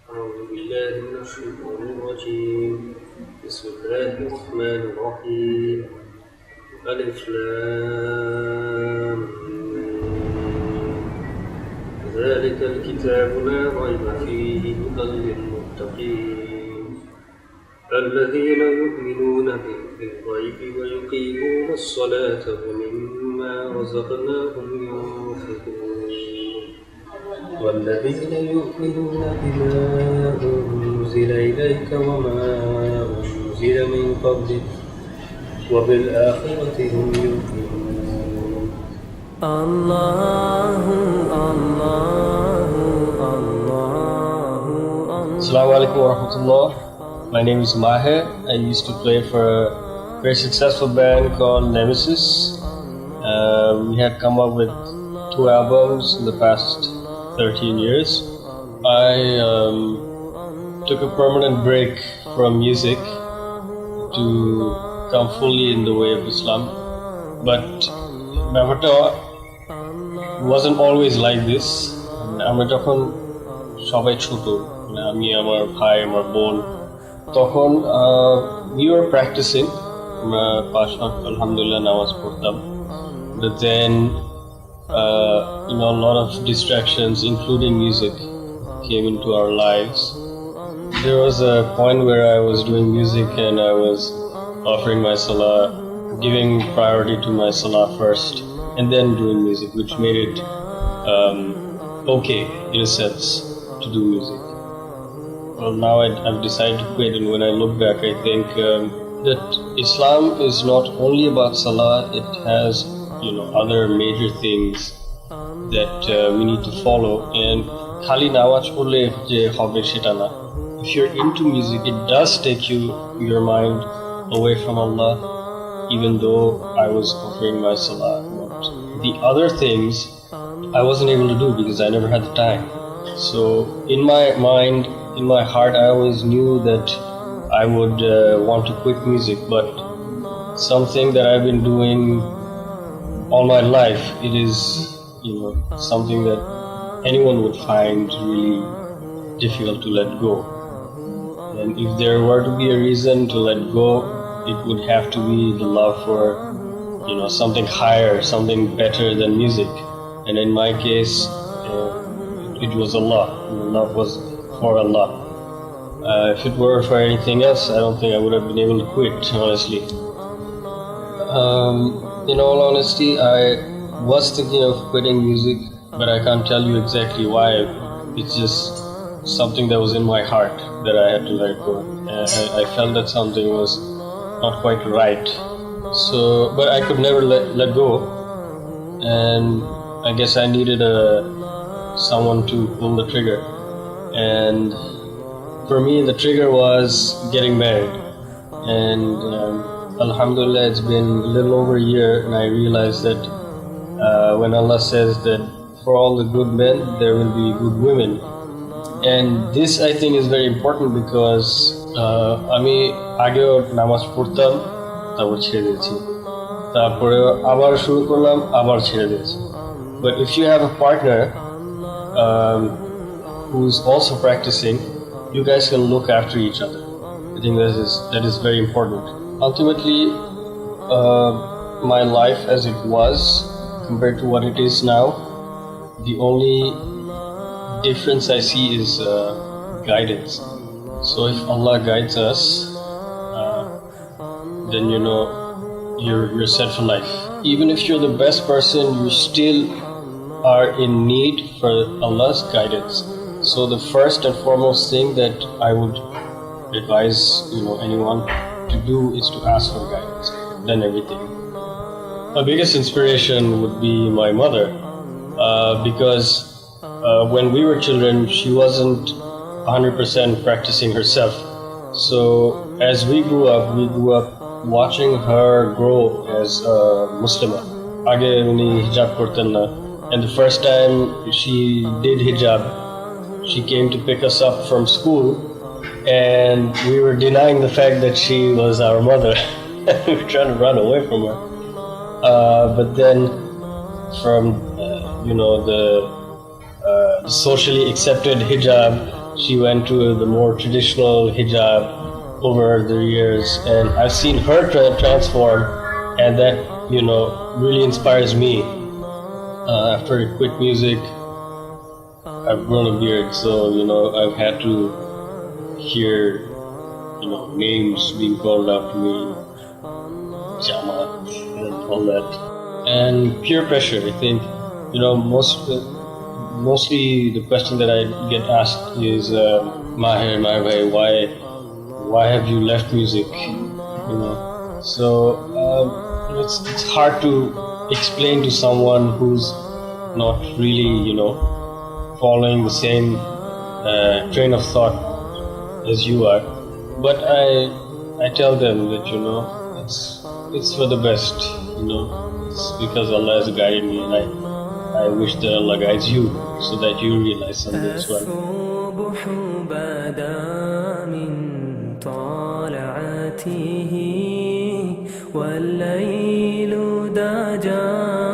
أعوذ بالله من الشيطان الرجيم. بسم الله الرحمن الرحيم. ألف لام ميم. ذلك الكتاب لا ريب فيه هدى للمتقين الذين يؤمنون بالغيب ويقيمون الصلاة ومما رزقناهم ينفقون والذين يؤمنون بما أنزل إليك وما أنزل من قبلك وبالآخرة هم يوقنون. الله الله الله. Assalamu alaikum wa rahmatullah. My name is Maher. I used to play for a very successful band called Nemesis. We had come up with 2 albums in the past 13 years. I took a permanent break from music to come fully in the way of Islam. But ব্যাপারটা wasn't always like this. আমরা যখন সবাই ছোট, আমি আমার ভাই আমার বোন, তখন we were practicing. আমরা 5 ওয়াক্ত আলহামদুলিল্লাহ নামাজ পড়তাম. But then a lot of distractions, including music, came into our lives. There was a point where I was doing music and I was offering my salah, giving priority to my salah first, and then doing music, which made it okay, in a sense, to do music. Well, now I've decided to quit, and when I look back, I think that Islam is not only about salah, it has other major things that we need to follow, and khali nawaz porle je hobe seta na. If you're into music, it does take your mind away from Allah, even though I was offering my salah. But the other things I wasn't able to do because I never had the time. So in my mind, in my heart, I always knew that I would want to quit music, but something that I've been doing all my life, it is something that anyone would find really difficult to let go. And if there were to be a reason to let go, it would have to be the love for something higher, something better than music. And in my case, it was Allah. Love was for Allah. If it were for anything else, I don't think I would have been able to quit, honestly. In all honesty, I was thinking of quitting music, but I can't tell you exactly why. It's just something that was in my heart that I had to let go. I felt that something was not quite right. So, but I could never let go, and I guess I needed someone to pull the trigger. And for me, the trigger was getting married. And alhamdulillah, it's been a little over a year, and I realized that when Allah says that for all the good men, there will be good women. And this, I think, is very important because আমি আগেও নামাজ পড়তাম, তারপর ছেড়ে দিয়েছি, তারপরে আবার শুরু করলাম, আবার ছেড়ে দিয়েছি. But if you have a partner who's also practicing, you guys can look after each other. I think that is very important. Ultimately, my life as it was compared to what it is now, the only difference I see is guidance. So if Allah guides us, then you're set for life. Even if you're the best person, you still are in need for Allah's guidance. So the first and foremost thing that I would advise anyone to do is to ask for guidance, then everything. My biggest inspiration would be my mother, because when we were children, she wasn't 100% practicing herself. So as we grew up watching her grow as a Muslimah. Aage uni hijab korten na, and the first time she did hijab, she came to pick us up from school, and we were denying the fact that she was our mother. We were trying to run away from her. But then from the socially accepted hijab She went to the more traditional hijab over the years, and I've seen her transform, and that really inspires me. After I quit music, I've grown a beard, so I've had to hear names being called out to me, Jamaat, and all that, and peer pressure. I think mostly the question that I get asked is, Mahir, bhai, why have you left music? So it's hard to explain to someone who's not really following the same train of thought as you are. But I tell them that it's for the best. It's because Allah has guided me, and I wish that Allah guides you so that you realize someday as well. والليل دجى